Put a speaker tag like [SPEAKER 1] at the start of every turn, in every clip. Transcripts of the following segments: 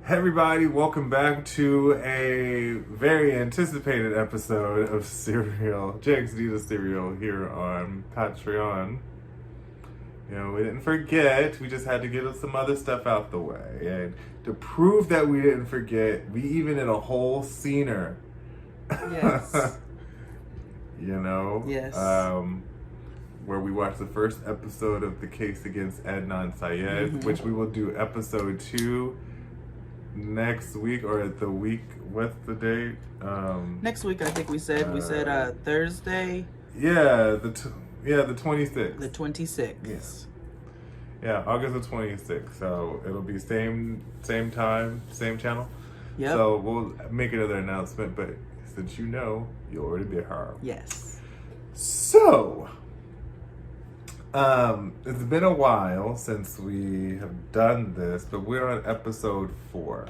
[SPEAKER 1] Hey everybody, welcome back to a very anticipated episode of Serial, JXD Does Serial here on Patreon. You know, we didn't forget, we just had to get some other stuff out the way. And to prove that we didn't forget, we even did a whole scener.
[SPEAKER 2] Yes.
[SPEAKER 1] You know?
[SPEAKER 2] Yes.
[SPEAKER 1] Where we watched the first episode of the case against Adnan Syed, which we will do episode 2 next week or the week. What's the date?
[SPEAKER 2] Next week, I think we said Thursday.
[SPEAKER 1] Yeah, the 26th.
[SPEAKER 2] The 26th.
[SPEAKER 1] Yes. Yeah, August the 26th. So it'll be same time, same channel.
[SPEAKER 2] Yep.
[SPEAKER 1] So we'll make another announcement, but since you know, you'll already be here.
[SPEAKER 2] Yes.
[SPEAKER 1] So, it's been a while since we have done this, but we're on episode 4.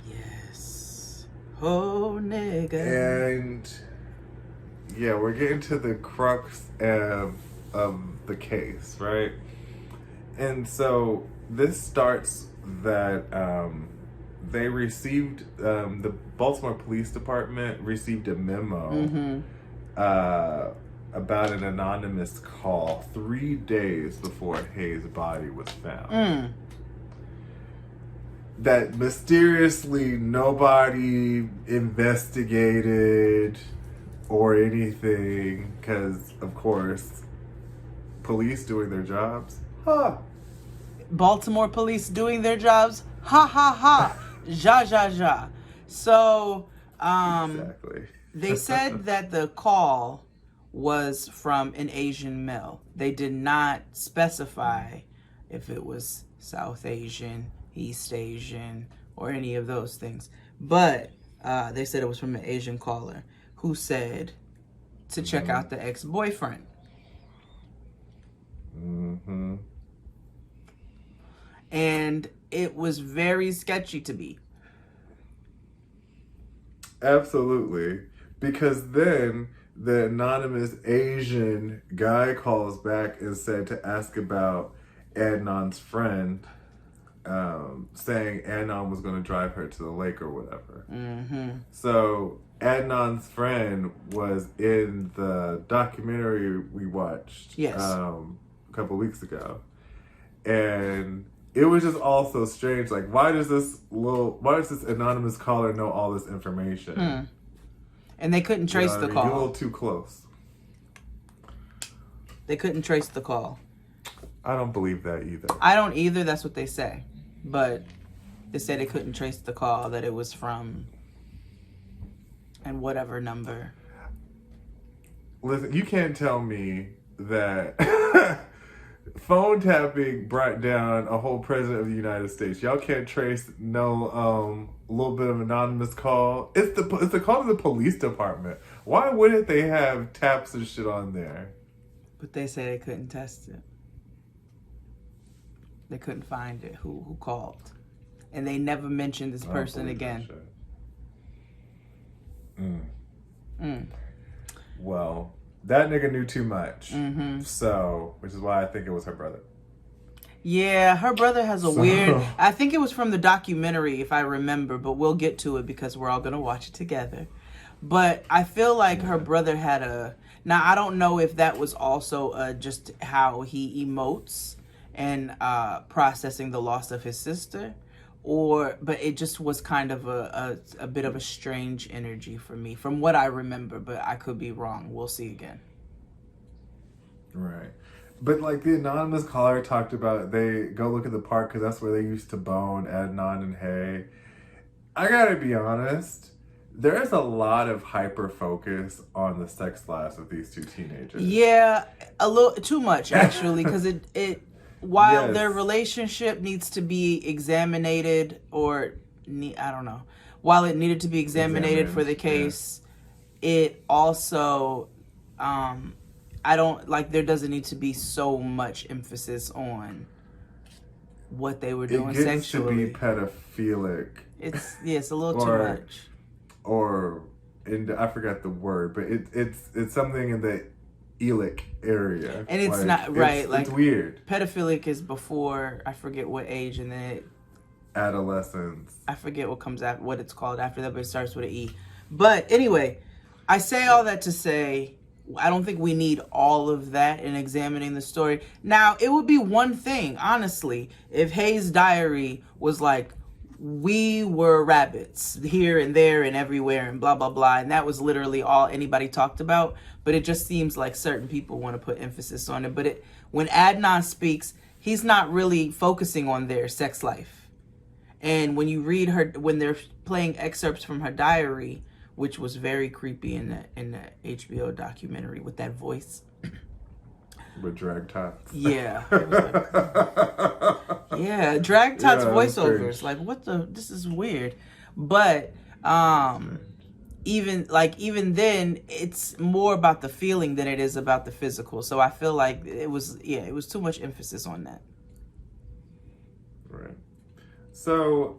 [SPEAKER 2] Yes. Oh, nigga.
[SPEAKER 1] And yeah, we're getting to the crux of the case, right? And so this starts that they received, the Baltimore Police Department received a memo about an anonymous call 3 days before Hayes' body was found. That mysteriously nobody investigated or anything, because of course, police doing their jobs.
[SPEAKER 2] Baltimore police doing their jobs. Ha ha ha. Ja ja ja. So,
[SPEAKER 1] Exactly.
[SPEAKER 2] they said that the call was from an Asian male. They did not specify if it was South Asian, East Asian, or any of those things. But they said it was from an Asian caller who said to check out the ex-boyfriend. And it was very sketchy to me.
[SPEAKER 1] Absolutely. Because then the anonymous Asian guy calls back and said to ask about Adnan's friend, saying Adnan was going to drive her to the lake or whatever. So Adnan's friend was in the documentary we watched a couple weeks ago. And it was just all so strange. Like, why does this anonymous caller know all this information?
[SPEAKER 2] And they couldn't trace the call.
[SPEAKER 1] You're a little too close.
[SPEAKER 2] They couldn't trace the call.
[SPEAKER 1] I don't believe that either.
[SPEAKER 2] I don't either. That's what they say. But they said they couldn't trace the call, that it was from and whatever number.
[SPEAKER 1] Listen, you can't tell me that phone tapping brought down a whole president of the United States. Y'all can't trace no little bit of anonymous call. It's the call to the police department. Why wouldn't they have taps and shit on there?
[SPEAKER 2] But they say they couldn't test it. They couldn't find it. Who called? And they never mentioned this person again.
[SPEAKER 1] Well, that nigga knew too much. So, which is why I think it was her brother.
[SPEAKER 2] Yeah, her brother has a weird... I think it was from the documentary, if I remember, but we'll get to it because we're all going to watch it together. But I feel like her brother had a... Now, I don't know if that was also just how he emotes and processing the loss of his sister, but it just was kind of a bit of a strange energy for me, from what I remember, but I could be wrong. We'll see again.
[SPEAKER 1] Right. But like the anonymous caller talked about, they go look at the park because that's where they used to bone Adnan and Hay. I gotta be honest, there is a lot of hyper focus on the sex lives of these two teenagers.
[SPEAKER 2] Yeah, a little too much actually, because while their relationship needs to be examined, or I don't know, while it needed to be examined for the case, it also I don't like, there doesn't need to be so much emphasis on what they were doing sexually.
[SPEAKER 1] It gets to be pedophilic.
[SPEAKER 2] It's a little too much.
[SPEAKER 1] Or I forgot the word, but it's something in the Elic area.
[SPEAKER 2] And it's not right.
[SPEAKER 1] It's weird.
[SPEAKER 2] Pedophilic is before, I forget what age, and then
[SPEAKER 1] adolescence.
[SPEAKER 2] I forget what it's called after that, but it starts with an E. But anyway, I say all that to say, I don't think we need all of that in examining the story. Now, it would be one thing, honestly, if Hayes' diary was like, we were rabbits here and there and everywhere and blah, blah, blah. And that was literally all anybody talked about. But it just seems like certain people want to put emphasis on it. But when Adnan speaks, he's not really focusing on their sex life. And when you read when they're playing excerpts from her diary, which was very creepy in the HBO documentary with that voice.
[SPEAKER 1] With Drag Tots.
[SPEAKER 2] Yeah. Yeah, Drag Tots voiceovers. Like, this is weird. But even then, it's more about the feeling than it is about the physical. So I feel like it was too much emphasis on that.
[SPEAKER 1] Right. So,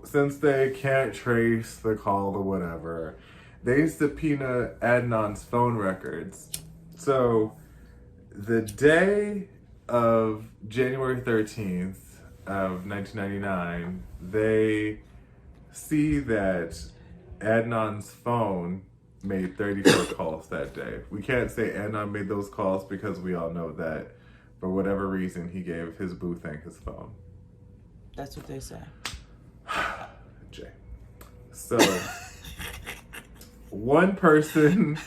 [SPEAKER 1] since they can't trace the call or whatever, they subpoena Adnan's phone records. So, the day of January 13th of 1999, they see that Adnan's phone made 34 calls that day. We can't say Adnan made those calls because we all know that for whatever reason he gave his boo thing his phone.
[SPEAKER 2] That's what they say.
[SPEAKER 1] Jay. So, one person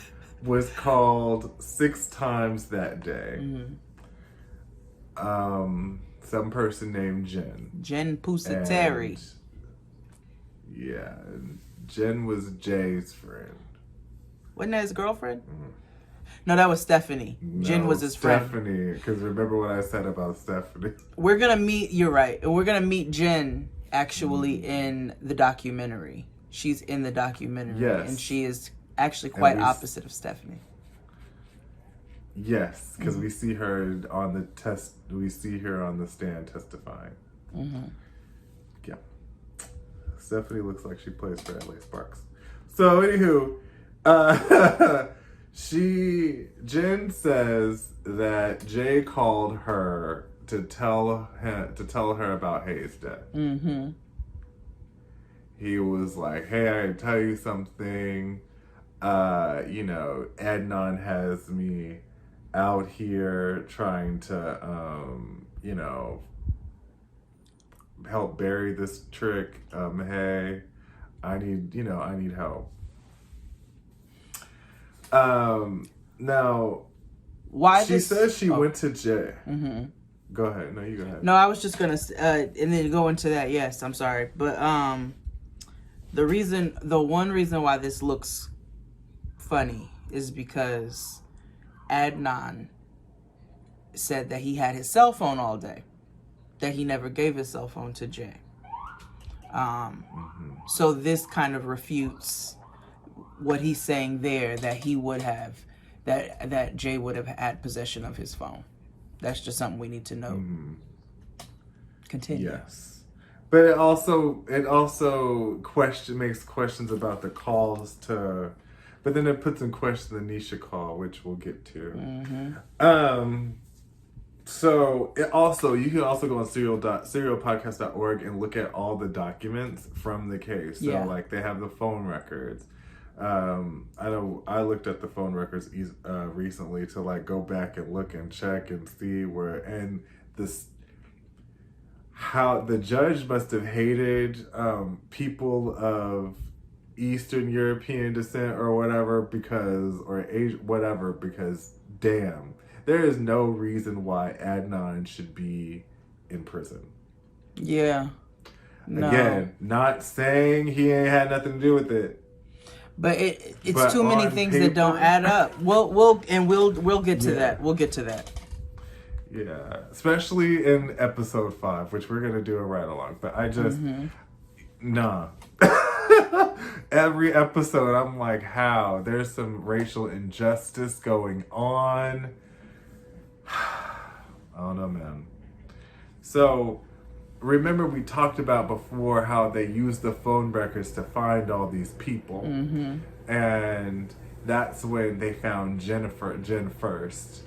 [SPEAKER 1] was called 6 times that day.
[SPEAKER 2] Mm-hmm.
[SPEAKER 1] Some person named Jen.
[SPEAKER 2] Jen Pusateri.
[SPEAKER 1] Yeah, Jen was Jay's friend.
[SPEAKER 2] Wasn't that his girlfriend? Mm-hmm. No, that was Stephanie. Jen was his friend.
[SPEAKER 1] Stephanie, because remember what I said about Stephanie.
[SPEAKER 2] You're right. We're going to meet Jen actually in the documentary. She's in the documentary. Yes. And she is actually quite opposite of Stephanie.
[SPEAKER 1] Yes, because we see her on the stand testifying.
[SPEAKER 2] Mm-hmm.
[SPEAKER 1] Yeah. Stephanie looks like she plays for LA Sparks. So, anywho, Jen says that Jay called her to tell her about Hayes' death.
[SPEAKER 2] Mm-hmm.
[SPEAKER 1] He was like, "Hey, I tell you something. Adnan has me out here trying to, help bury this trick. Hey, I need help." Now, she says she went to Jay.
[SPEAKER 2] Mm-hmm.
[SPEAKER 1] Go ahead. No, you go ahead.
[SPEAKER 2] No, I was just gonna, and then go into that. Yes, I'm sorry, but the one reason why this looks funny is because Adnan said that he had his cell phone all day, that he never gave his cell phone to Jay. So this kind of refutes what he's saying there, that he would have, that Jay would have had possession of his phone. That's just something we need to know.
[SPEAKER 1] Mm-hmm.
[SPEAKER 2] Continue.
[SPEAKER 1] Yes, but it also makes questions about the calls to, but then it puts in question the Nisha call, which we'll get to.
[SPEAKER 2] Mm-hmm.
[SPEAKER 1] So you can also go on serialpodcast.org and look at all the documents from the case. So like they have the phone records. I know I looked at the phone records recently to like go back and look and check and see how the judge must have hated people of Eastern European descent or whatever because damn, there is no reason why Adnan should be in prison.
[SPEAKER 2] Yeah. No.
[SPEAKER 1] Again, not saying he ain't had nothing to do with it.
[SPEAKER 2] But it's too many things that don't add up. We'll get to that. We'll get to that.
[SPEAKER 1] Yeah, especially in episode 5, which we're gonna do a ride along. But I just nah. Every episode, I'm like, how? There's some racial injustice going on. I don't know, man. So, remember we talked about before how they used the phone records to find all these people.
[SPEAKER 2] Mm-hmm.
[SPEAKER 1] And that's when they found Jen first.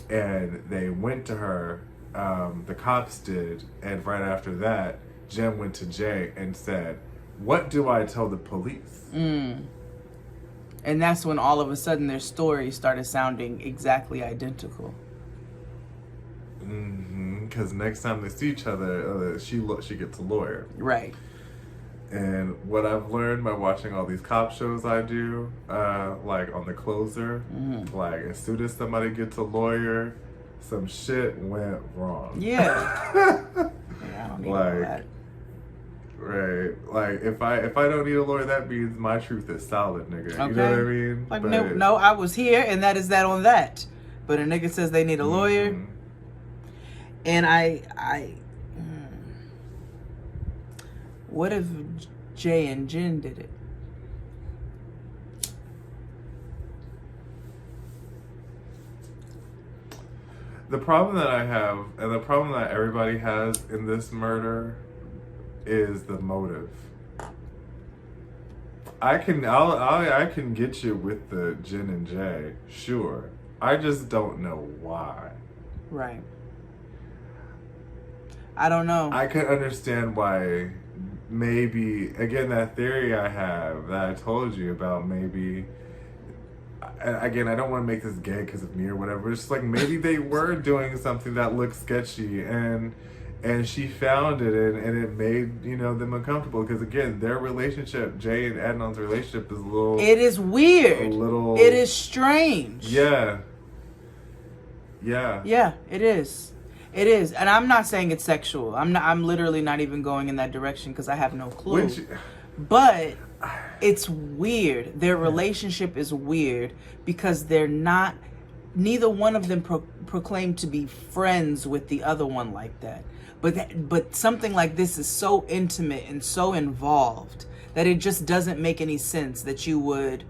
[SPEAKER 1] And they went to her the cops did, and right after that, Jen went to Jay and said, "What do I tell the police?"
[SPEAKER 2] And that's when all of a sudden their stories started sounding exactly identical.
[SPEAKER 1] Because next time they see each other, she gets a lawyer.
[SPEAKER 2] Right.
[SPEAKER 1] And what I've learned by watching all these cop shows I do, like on The Closer, like as soon as somebody gets a lawyer, some shit went wrong.
[SPEAKER 2] Yeah. Yeah, I don't need all that.
[SPEAKER 1] Right. Like if I don't need a lawyer, that means my truth is solid, nigga.
[SPEAKER 2] Okay.
[SPEAKER 1] You know what I mean?
[SPEAKER 2] Like no, I was here and that is that on that. But a nigga says they need a lawyer. And what if Jay and Jen did it?
[SPEAKER 1] The problem that I have, and the problem that everybody has in this murder, is the motive. I can get you with the Jen and Jay, sure. I just don't know why.
[SPEAKER 2] Right. I don't know.
[SPEAKER 1] I can understand why. Maybe again that theory I have that I told you about. Maybe again I don't want to make this gay because of me or whatever. It's just like maybe they were doing something that looked sketchy and she found it and it made them uncomfortable because again their relationship, Jay and Adnan's relationship, is a little.
[SPEAKER 2] It is weird.
[SPEAKER 1] A little.
[SPEAKER 2] It is strange.
[SPEAKER 1] Yeah. Yeah.
[SPEAKER 2] Yeah. It is. It is, and I'm not saying it's sexual. I'm literally not even going in that direction because I have no clue. But it's weird. Their relationship is weird because they're not. Neither one of them proclaim to be friends with the other one like that. But something like this is so intimate and so involved that it just doesn't make any sense that you would.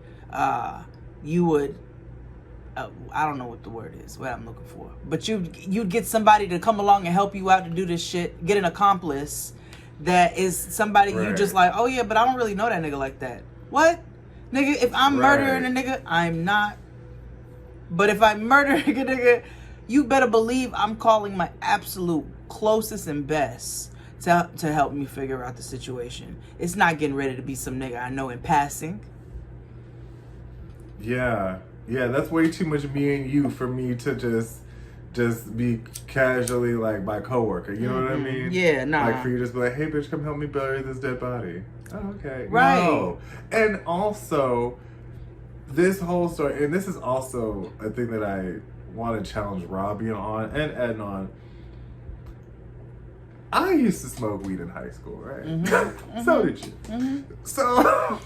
[SPEAKER 2] I don't know what the word is, what I'm looking for. But you'd get somebody to come along and help you out to do this shit, get an accomplice that is somebody you just like, oh yeah, but I don't really know that nigga like that. What? Nigga, if I'm murdering a nigga, I'm not. But if I'm murdering a nigga, you better believe I'm calling my absolute closest and best to help me figure out the situation. It's not getting ready to be some nigga I know in passing.
[SPEAKER 1] Yeah. Yeah, that's way too much me and you for me to just be casually like my coworker. You know what I mean?
[SPEAKER 2] Yeah, nah.
[SPEAKER 1] Like for you to just be like, hey bitch, come help me bury this dead body. Oh, okay.
[SPEAKER 2] Right.
[SPEAKER 1] No. And also, this whole story, and this is also a thing that I want to challenge Robbie on and Adnan. I used to smoke weed in high school, right? So did you. So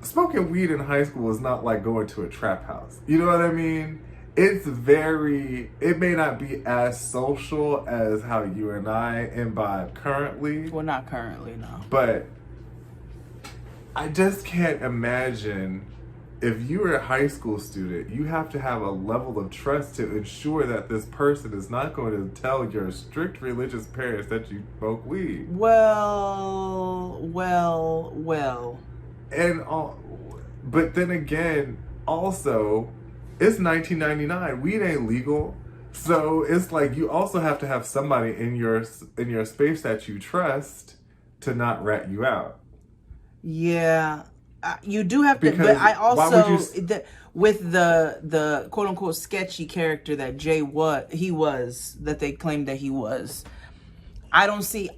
[SPEAKER 1] smoking weed in high school is not like going to a trap house. You know what I mean? It may not be as social as how you and I imbibe currently.
[SPEAKER 2] Well, not currently, no.
[SPEAKER 1] But I just can't imagine if you're a high school student, you have to have a level of trust to ensure that this person is not going to tell your strict religious parents that you smoke weed.
[SPEAKER 2] Well.
[SPEAKER 1] And but then again, also, it's 1999. Weed ain't legal, so it's like you also have to have somebody in your space that you trust to not rat you out.
[SPEAKER 2] Yeah, you do have to.
[SPEAKER 1] Because
[SPEAKER 2] but I also with the quote unquote sketchy character that Jay that they claimed that he was. I don't see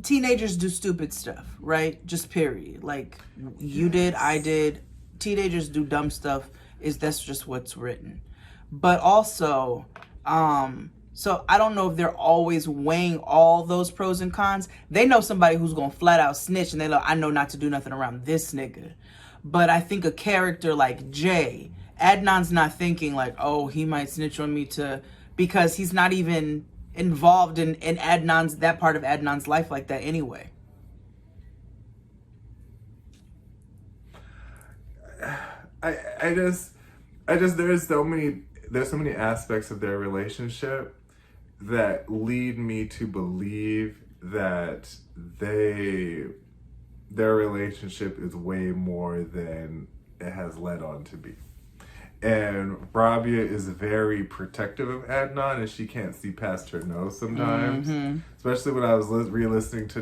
[SPEAKER 2] teenagers do stupid stuff, right? Just period. Like you did, I did. Teenagers do dumb stuff. That's just what's written. But also, so I don't know if they're always weighing all those pros and cons. They know somebody who's gonna flat out snitch, and they're like, I know not to do nothing around this nigga. But I think a character like Jay, Adnan's not thinking like, oh, he might snitch on me because he's not even involved in that part of Adnan's life like that anyway.
[SPEAKER 1] I just there's so many aspects of their relationship that lead me to believe that their relationship is way more than it has led on to be. And Rabia is very protective of Adnan, and she can't see past her nose sometimes.
[SPEAKER 2] Mm-hmm.
[SPEAKER 1] Especially when I was re-listening to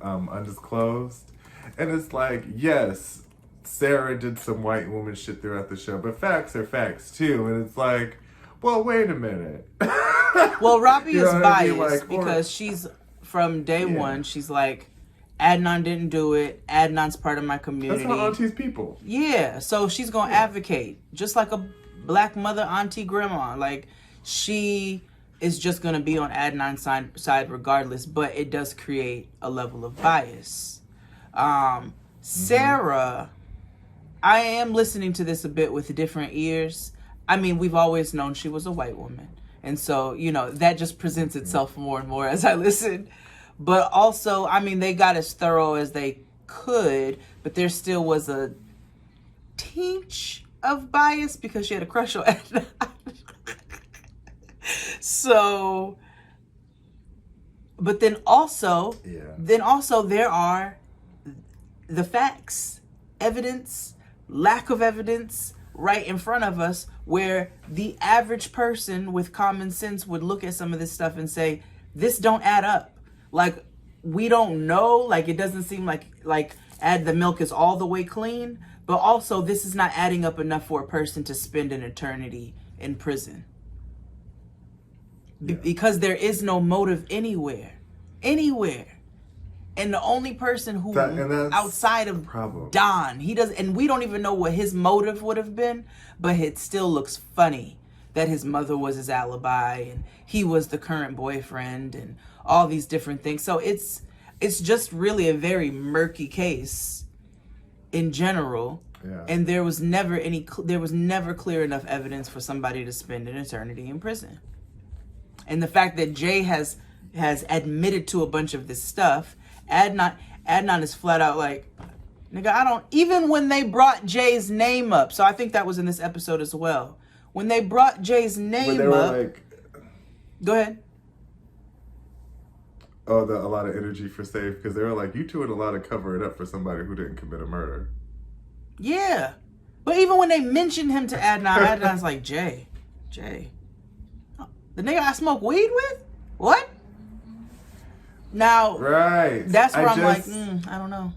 [SPEAKER 1] Undisclosed. And it's like, yes, Sarah did some white woman shit throughout the show, but facts are facts too. And it's like, well, wait a minute.
[SPEAKER 2] Well, Rabia
[SPEAKER 1] You know
[SPEAKER 2] is
[SPEAKER 1] what I
[SPEAKER 2] biased
[SPEAKER 1] mean? Like,
[SPEAKER 2] because she's, from day one, she's like, Adnan didn't do it. Adnan's part of my community.
[SPEAKER 1] That's my auntie's people.
[SPEAKER 2] Yeah, so she's gonna advocate, just like a black mother, auntie, grandma. Like, she is just gonna be on Adnan's side regardless, but it does create a level of bias. Sarah, I am listening to this a bit with different ears. I mean, we've always known she was a white woman. And so, you know, that just presents itself more and more as I listen. But also, I mean, they got as thorough as they could, but there still was a tinge of bias because she had a crush on Adnan. So, but then also there are the facts, evidence, lack of evidence right in front of us, where the average person with common sense would look at some of this stuff and say, this don't add up. Like, we don't know, like, it doesn't seem like the milk is all the way clean, but also this is not adding up enough for a person to spend an eternity in prison. Because there is no motive anywhere. And the only person who outside of Don, he does, and we don't even know what his motive would have been, but it still looks funny that his mother was his alibi and he was the current boyfriend and all these different things. So it's just really a very murky case in general.
[SPEAKER 1] Yeah.
[SPEAKER 2] And there was never clear enough evidence for somebody to spend an eternity in prison. And the fact that Jay has admitted to a bunch of this stuff, Adnan is flat out like, nigga, I don't, even when they brought Jay's name up, so I think that was in this episode as well. When they brought Jay's name up,
[SPEAKER 1] like,
[SPEAKER 2] go ahead.
[SPEAKER 1] Oh, a lot of energy for safe, because they were like, you two had a lot of cover it up for somebody who didn't commit a murder.
[SPEAKER 2] Yeah. But even when they mentioned him to Adnan, Adnan's like, Jay. The nigga I smoke weed with? What? Now,
[SPEAKER 1] right.
[SPEAKER 2] That's where I'm like, I don't know.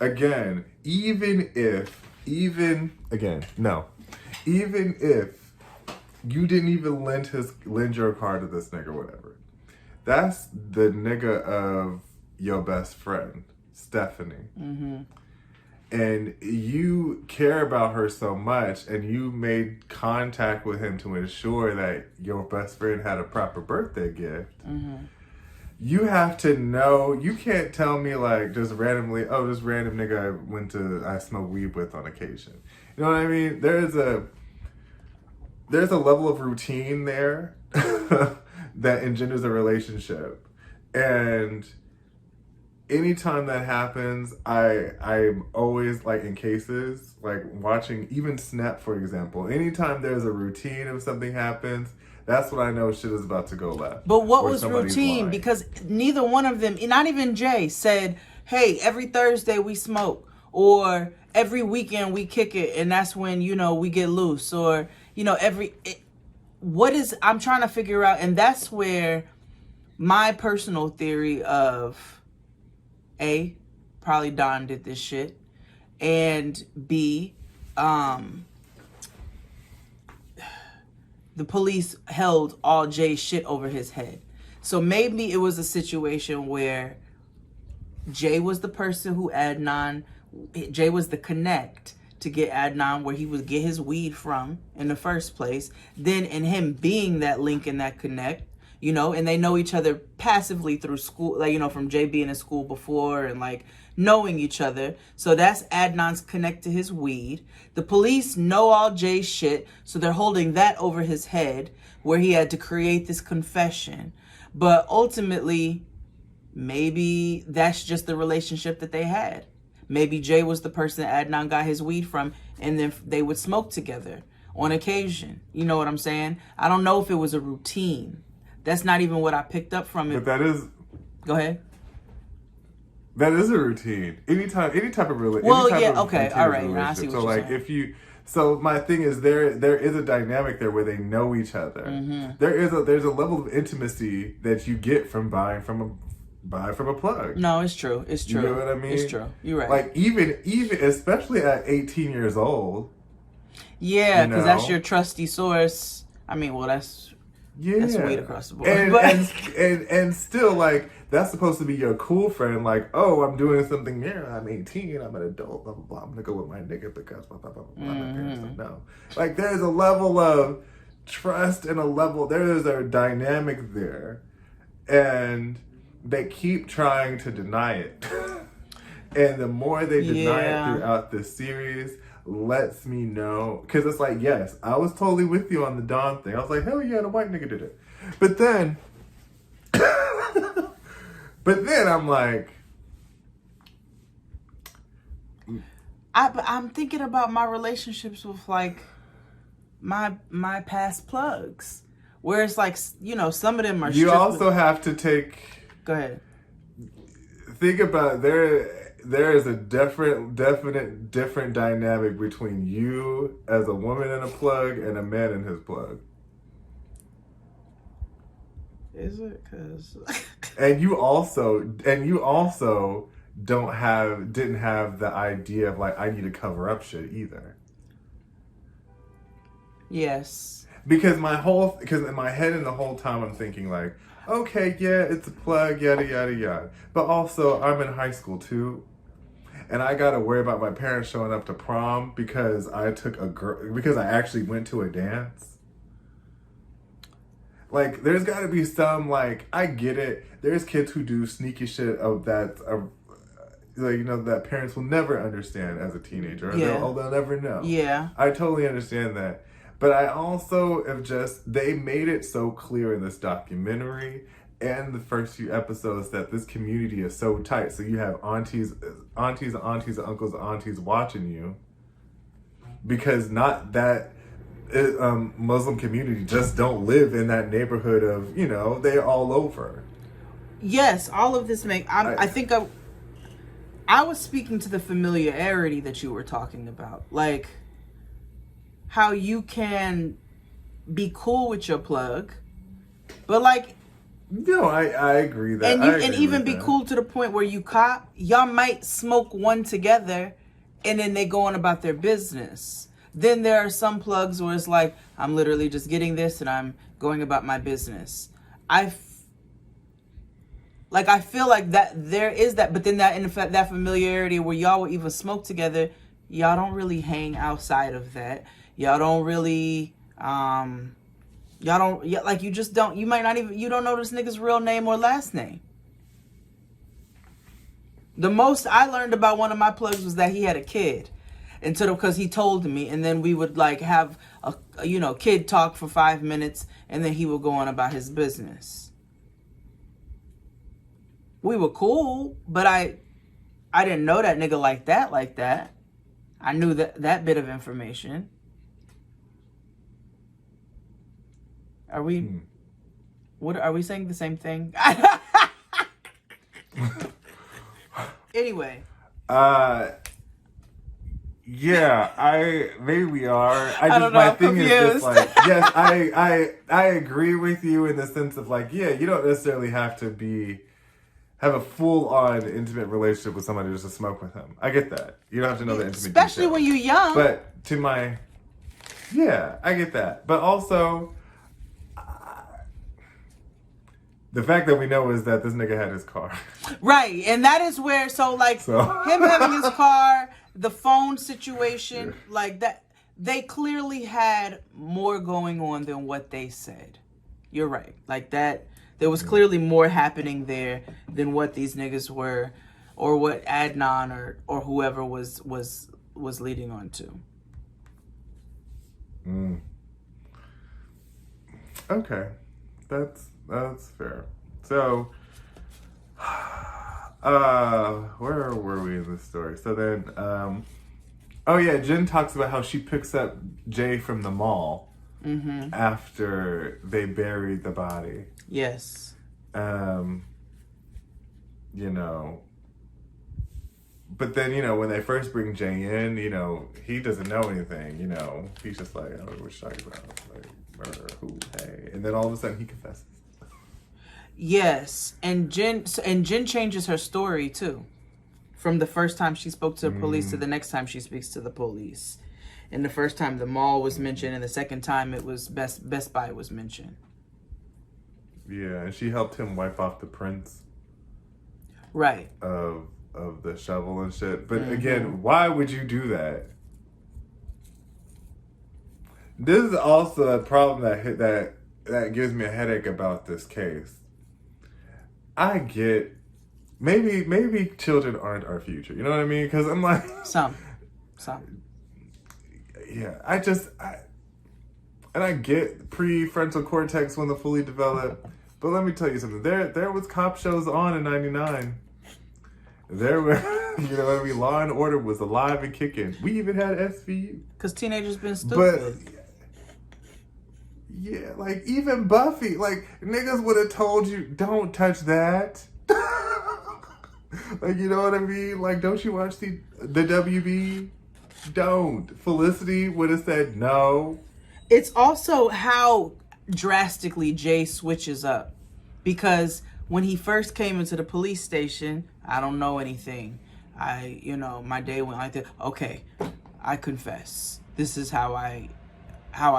[SPEAKER 1] Again, even if you didn't even lend your car to this nigga, whatever. That's the nigga of your best friend, Stephanie.
[SPEAKER 2] Mm-hmm.
[SPEAKER 1] And you care about her so much, and you made contact with him to ensure that your best friend had a proper birthday gift.
[SPEAKER 2] Mm-hmm.
[SPEAKER 1] You have to know. You can't tell me like just randomly, oh, this random nigga I smoke weed with on occasion. You know what I mean? There's a level of routine there that engenders a relationship. And anytime that happens, I'm always like, in cases like watching even Snap, for example, anytime there's a routine of something happens, that's when I know shit is about to go left.
[SPEAKER 2] But what was routine? Lying. Because neither one of them, not even Jay, said, hey, every Thursday we smoke, or every weekend we kick it, and that's when, we get loose, or, I'm trying to figure out, and that's where my personal theory of A, probably Don did this shit, and B, the police held all Jay's shit over his head. So maybe it was a situation where Jay was the person who Jay was the connect to get Adnan where he would get his weed from in the first place. Then in him being that link and that connect, and they know each other passively through school, from Jay being in school before and knowing each other. So that's Adnan's connect to his weed. The police know all Jay's shit, so they're holding that over his head where he had to create this confession. But ultimately, maybe that's just the relationship that they had. Maybe Jay was the person that Adnan got his weed from, and then they would smoke together on occasion. You know what I'm saying? I don't know if it was a routine. That's not even what I picked up from it.
[SPEAKER 1] But that is...
[SPEAKER 2] Go ahead.
[SPEAKER 1] That is a routine. Any type of relationship.
[SPEAKER 2] Well, yeah, okay, all right. Now I see what you're saying.
[SPEAKER 1] So my thing is there is a dynamic there where they know each other.
[SPEAKER 2] Mm-hmm.
[SPEAKER 1] There's a level of intimacy that you get from buying from a plug.
[SPEAKER 2] No, it's true. It's true.
[SPEAKER 1] You know what I mean?
[SPEAKER 2] It's true. You're right.
[SPEAKER 1] Like even especially at 18 years old.
[SPEAKER 2] Yeah, because that's your trusty source. I mean, well, that's weed across the board.
[SPEAKER 1] And still, like, that's supposed to be your cool friend. Like, oh, I'm doing something new. I'm 18. I'm an adult. Blah, blah, blah. I'm going to go with my nigga because blah, blah, blah, blah. My parents don't know. Like, there's a level of trust and there's a dynamic there. And they keep trying to deny it. And the more they deny it throughout this series, lets me know, because it's like, yes, I was totally with you on the Dawn thing. I was like, hell yeah, the white nigga did it. But then I'm like,
[SPEAKER 2] I'm thinking about my relationships with like my past plugs, where it's like, you know, some of them are.
[SPEAKER 1] You also have to take.
[SPEAKER 2] Go ahead.
[SPEAKER 1] Think about there is a different dynamic between you as a woman in a plug and a man in his plug.
[SPEAKER 2] Is it? Cause
[SPEAKER 1] and you also didn't have the idea of like, I need to cover up shit either.
[SPEAKER 2] Yes.
[SPEAKER 1] Because in my head and the whole time I'm thinking like, okay, yeah, it's a plug, yada yada yada. But also I'm in high school too. And I gotta worry about my parents showing up to prom because I actually went to a dance. Like, there's gotta be some, like, I get it. There's kids who do sneaky shit that parents will never understand as a teenager. Or they'll never know.
[SPEAKER 2] Yeah.
[SPEAKER 1] I totally understand that. But I also they made it so clear in this documentary and the first few episodes that this community is so tight. So you have aunties, uncles, aunties watching you, because not that Muslim community just don't live in that neighborhood of, you know, they're all over.
[SPEAKER 2] Yes, all of this I think I was speaking to the familiarity that you were talking about, like how you can be cool with your plug, but like.
[SPEAKER 1] No, I agree that.
[SPEAKER 2] And even be cool to the point where y'all might smoke one together and then they go on about their business. Then there are some plugs where it's like, I'm literally just getting this and I'm going about my business. I feel like that there is that, but then that familiarity where y'all will even smoke together, y'all don't really hang outside of that. Y'all don't really, you might not even, you don't know this nigga's real name or last name. The most I learned about one of my plugs was that he had a kid. Because he told me, and then we would like have a kid talk for 5 minutes, and then he would go on about his business. We were cool, but I didn't know that nigga like that. I knew that bit of information. Are we saying the same thing? Anyway.
[SPEAKER 1] Yeah, maybe we are.
[SPEAKER 2] I don't know,
[SPEAKER 1] my
[SPEAKER 2] I'm
[SPEAKER 1] thing
[SPEAKER 2] confused.
[SPEAKER 1] is just like, yes, I agree with you in the sense of like, yeah, you don't necessarily have to have a full-on intimate relationship with somebody just to smoke with him. I get that. You don't have to know the intimate
[SPEAKER 2] especially
[SPEAKER 1] details.
[SPEAKER 2] when you're young.
[SPEAKER 1] But I get that. But also, the fact that we know is that this nigga had his car.
[SPEAKER 2] Right, and that is where, him having his car, the phone situation, like that, they clearly had more going on than what they said. You're right. Like that, there was clearly more happening there than what these niggas were, or what Adnan or whoever was leading on to.
[SPEAKER 1] Okay, that's fair. So, where were we in this story? So then, Jen talks about how she picks up Jay from the mall after they buried the body.
[SPEAKER 2] Yes.
[SPEAKER 1] But then, you know, when they first bring Jay in, you know, he doesn't know anything, you know. He's just like, oh, what you talking about? Like, murder, who, hey. And then all of a sudden he confesses.
[SPEAKER 2] Yes. And Jen changes her story, too. From the first time she spoke to the police to the next time she speaks to the police. And the first time the mall was mentioned, and the second time it was Best Buy was mentioned.
[SPEAKER 1] Yeah, and she helped him wipe off the prints.
[SPEAKER 2] Right.
[SPEAKER 1] Of the shovel and shit. But again, why would you do that? This is also a problem that gives me a headache about this case. I get maybe children aren't our future. You know what I mean? Because I'm like
[SPEAKER 2] some.
[SPEAKER 1] Yeah, I get prefrontal cortex when they're fully developed. But let me tell you something. There was cop shows on in '99. There were, you know what I mean? Law and Order was alive and kicking. We even had SVU.
[SPEAKER 2] Because teenagers been stupid.
[SPEAKER 1] But, yeah, like, even Buffy, like, niggas would have told you, don't touch that. Like, you know what I mean? Like, don't you watch the WB? Don't. Felicity would have said no.
[SPEAKER 2] It's also how drastically Jay switches up. Because when he first came into the police station, I don't know anything. My day went like this. Okay, I confess. This is how I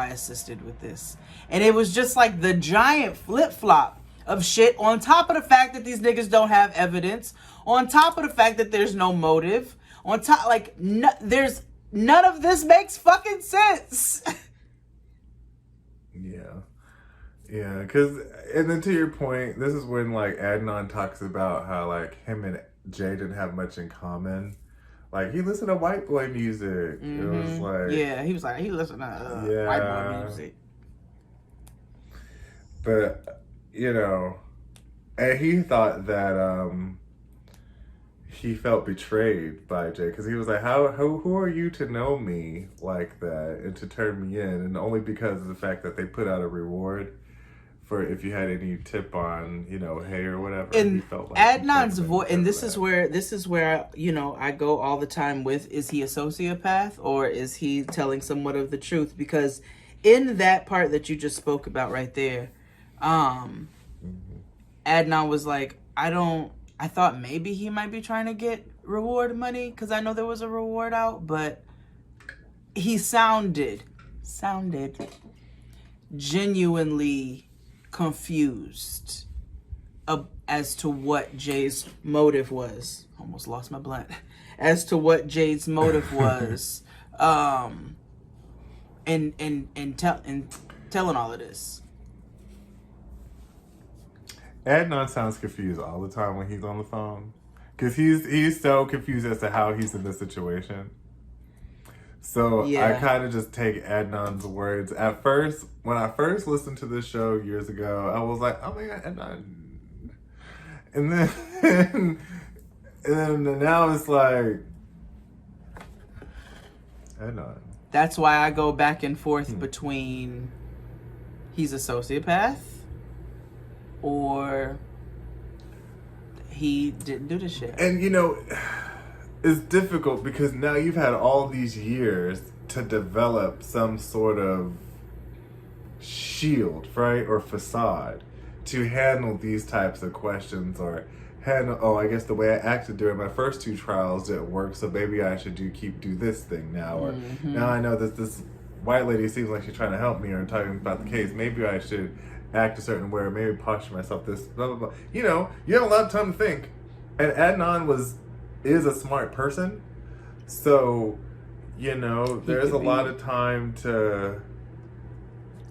[SPEAKER 2] assisted with this. And it was just like the giant flip-flop of shit on top of the fact that these niggas don't have evidence, on top of the fact that there's no motive, on top, like, there's none of this makes fucking sense.
[SPEAKER 1] Yeah, because, and then to your point, this is when, like, Adnan talks about how, like, him and Jay didn't have much in common. Like, he listened to white boy music. It was like...
[SPEAKER 2] Yeah, he was like, he listened to white boy music.
[SPEAKER 1] But, you know, and he thought that he felt betrayed by Jay. Because he was like, who are you to know me like that and to turn me in? And only because of the fact that they put out a reward for if you had any tip on, you know, hay or whatever.
[SPEAKER 2] And
[SPEAKER 1] he felt like
[SPEAKER 2] Adnan's voice, and this is where, you know, I go all the time with, is he a sociopath or is he telling somewhat of the truth? Because in that part that you just spoke about right there, Adnan was like, I thought maybe he might be trying to get reward money because I know there was a reward out, but he sounded genuinely confused as to what Jay's motive was. Almost lost my blunt. As to what Jay's motive was, and telling all of this.
[SPEAKER 1] Adnan sounds confused all the time when he's on the phone, because he's so confused as to how he's in this situation. So yeah. I kind of just take Adnan's words. At first, when I first listened to this show years ago, I was like, oh my God, Adnan. And then now it's like, Adnan.
[SPEAKER 2] That's why I go back and forth between he's a sociopath or he didn't do this shit.
[SPEAKER 1] And you know, it's difficult because now you've had all these years to develop some sort of shield, right? Or facade to handle these types of questions, or handle, I guess the way I acted during my first two trials didn't work, so maybe I should do this thing now. Or now I know that this white lady seems like she's trying to help me or talking about the case. Maybe I should act a certain way, or maybe posture myself this, blah, blah, blah. You know, you have a lot of time to think. And Adnan is a smart person. So, you know, there's a lot of time to,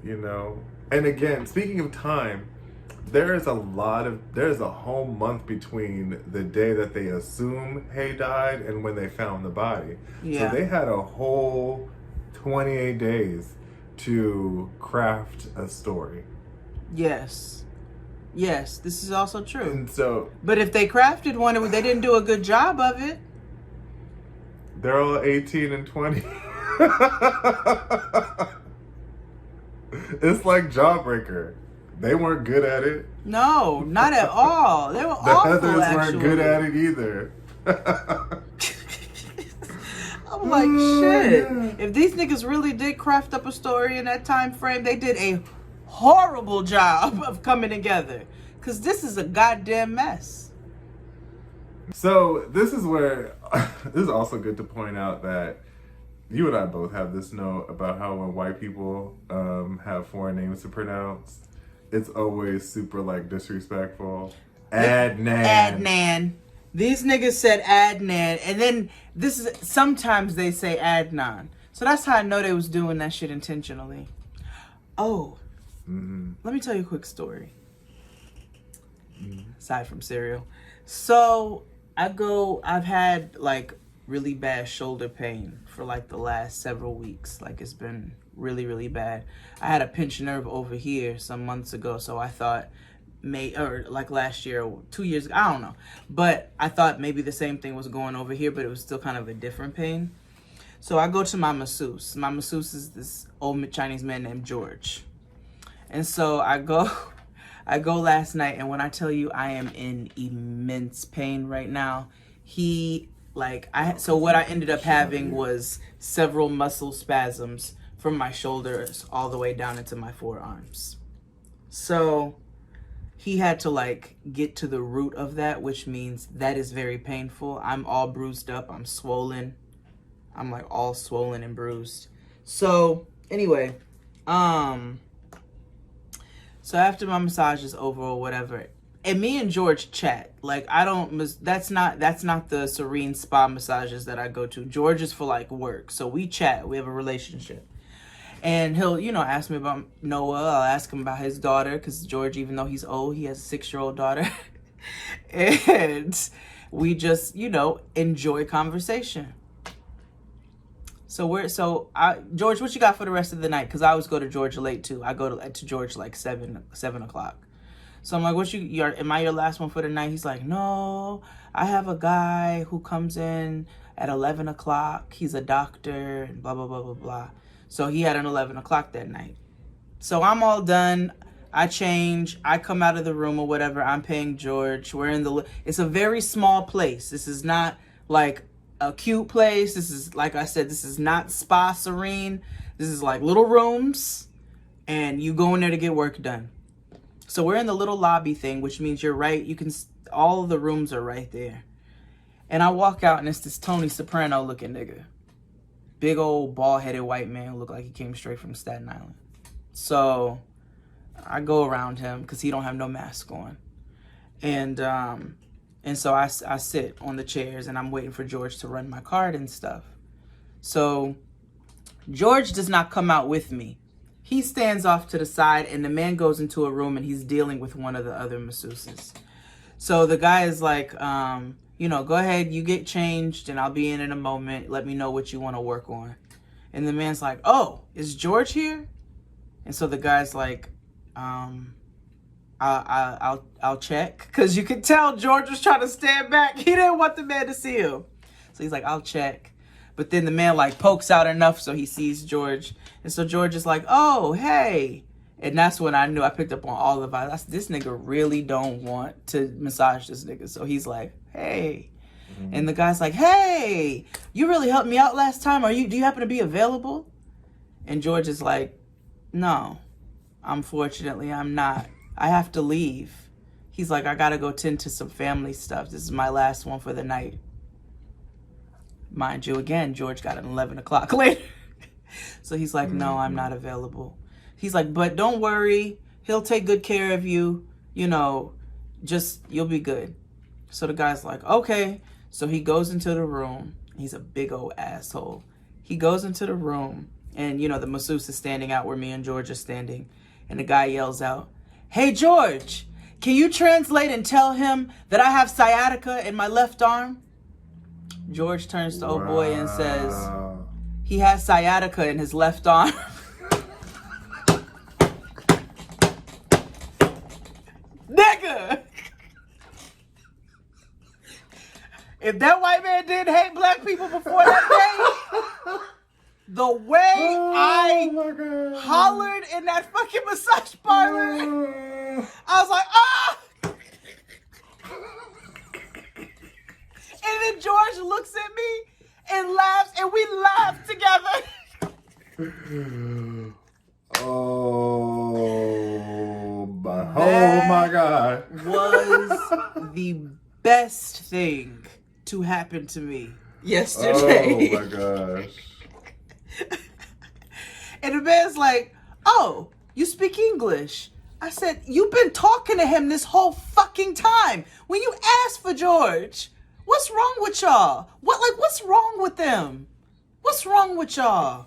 [SPEAKER 1] you know, and again, speaking of time, there's a whole month between the day that they assume Hay died and when they found the body. Yeah. So they had a whole 28 days to craft a story.
[SPEAKER 2] Yes, this is also true.
[SPEAKER 1] And so,
[SPEAKER 2] but if they crafted one, they didn't do a good job of it.
[SPEAKER 1] They're all 18 and 20. It's like Jawbreaker. They weren't good at it.
[SPEAKER 2] No, not at all. They were awful,
[SPEAKER 1] The others
[SPEAKER 2] actually.
[SPEAKER 1] weren't good at it either.
[SPEAKER 2] I'm like, shit. Yeah. If these niggas really did craft up a story in that time frame, they did a horrible job of coming together. Because this is a goddamn mess.
[SPEAKER 1] So this is where, this is also good to point out that you and I both have this note about how when white people have foreign names to pronounce, it's always super like disrespectful. Adnan.
[SPEAKER 2] These niggas said Adnan, and then sometimes they say Adnan. So that's how I know they was doing that shit intentionally. Oh, let me tell you a quick story. Aside from cereal. So I've had like really bad shoulder pain for like the last several weeks. Like it's been really, really bad. I had a pinched nerve over here some months ago, so I thought like last year or 2 years ago, I don't know. But I thought maybe the same thing was going over here, but it was still kind of a different pain. So I go to my masseuse. My masseuse is this old Chinese man named George. And so I go last night, and when I tell you I am in immense pain right now, so what I ended up having was several muscle spasms from my shoulders all the way down into my forearms. So he had to like get to the root of that, which means that is very painful. I'm all bruised up. I'm swollen. I'm like all swollen and bruised. So anyway, so after my massage is over or whatever, and me and George chat. Like that's not the Serene spa massages that I go to. George is for like work. So we chat. We have a relationship. And he'll, ask me about Noah. I'll ask him about his daughter, because George, even though he's old, he has a 6-year-old daughter. And we just, enjoy conversation. George, what you got for the rest of the night? Because I always go to George late too. I go to George like 7 o'clock. So I'm like, am I your last one for the night? He's like, no, I have a guy who comes in at 11 o'clock. He's a doctor and blah, blah, blah, blah, blah. So he had an 11 o'clock that night. So I'm all done. I change. I come out of the room or whatever. I'm paying George. It's a very small place. This is not like a cute place. This is, like I said, this is not Spa Serene. This is like little rooms, and you go in there to get work done. So we're in the little lobby thing, which means you're right. All of the rooms are right there. And I walk out, and it's this Tony Soprano looking nigga. Big old bald-headed white man who looked like he came straight from Staten Island. So I go around him because he don't have no mask on. And so I sit on the chairs, and I'm waiting for George to run my card and stuff. So George does not come out with me. He stands off to the side, and the man goes into a room, and he's dealing with one of the other masseuses. So the guy is like, go ahead, you get changed, and I'll be in a moment. Let me know what you want to work on. And the man's like, oh, is George here? And so the guy's like, I'll check. Because you could tell George was trying to stand back. He didn't want the man to see him. So he's like, I'll check. But then the man like pokes out enough so he sees George. And so George is like, oh, hey. And that's when I knew, I picked up on all of it. This nigga really don't want to massage this nigga. So he's like, hey. Mm-hmm. And the guy's like, hey, you really helped me out last time. Do you happen to be available? And George is like, no, unfortunately, I'm not. I have to leave. He's like, I got to go tend to some family stuff. This is my last one for the night. Mind you, again, George got an 11 o'clock later. So he's like, no, I'm not available. He's like, but don't worry. He'll take good care of you. You'll be good. So the guy's like, okay. So he goes into the room. He's a big old asshole. He goes into the room, and, the masseuse is standing out where me and George are standing. And the guy yells out, hey, George, can you translate and tell him that I have sciatica in my left arm? George turns to old boy and says, he has sciatica in his left arm. Nigga! If that white man didn't hate black people before that day, the way I hollered in that fucking massage parlor, I was like, ah! And then George looks at me and laughs, and we laughed together.
[SPEAKER 1] Oh my God.
[SPEAKER 2] Was the best thing to happen to me yesterday.
[SPEAKER 1] Oh my gosh.
[SPEAKER 2] And the man's like, oh, you speak English. I said, you've been talking to him this whole fucking time. When you asked for George, what's wrong with y'all? What's wrong with them? What's wrong with y'all?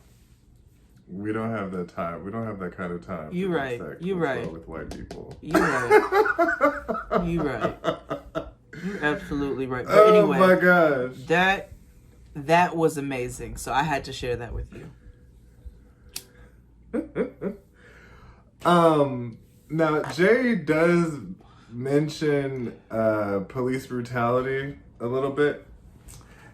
[SPEAKER 1] We don't have that time. We don't have that kind of time.
[SPEAKER 2] You right. You right.
[SPEAKER 1] With white people.
[SPEAKER 2] You right. You right. You're absolutely right. But
[SPEAKER 1] Oh
[SPEAKER 2] anyway,
[SPEAKER 1] my gosh.
[SPEAKER 2] That was amazing. So I had to share that with you.
[SPEAKER 1] Now Jay does mention police brutality a little bit.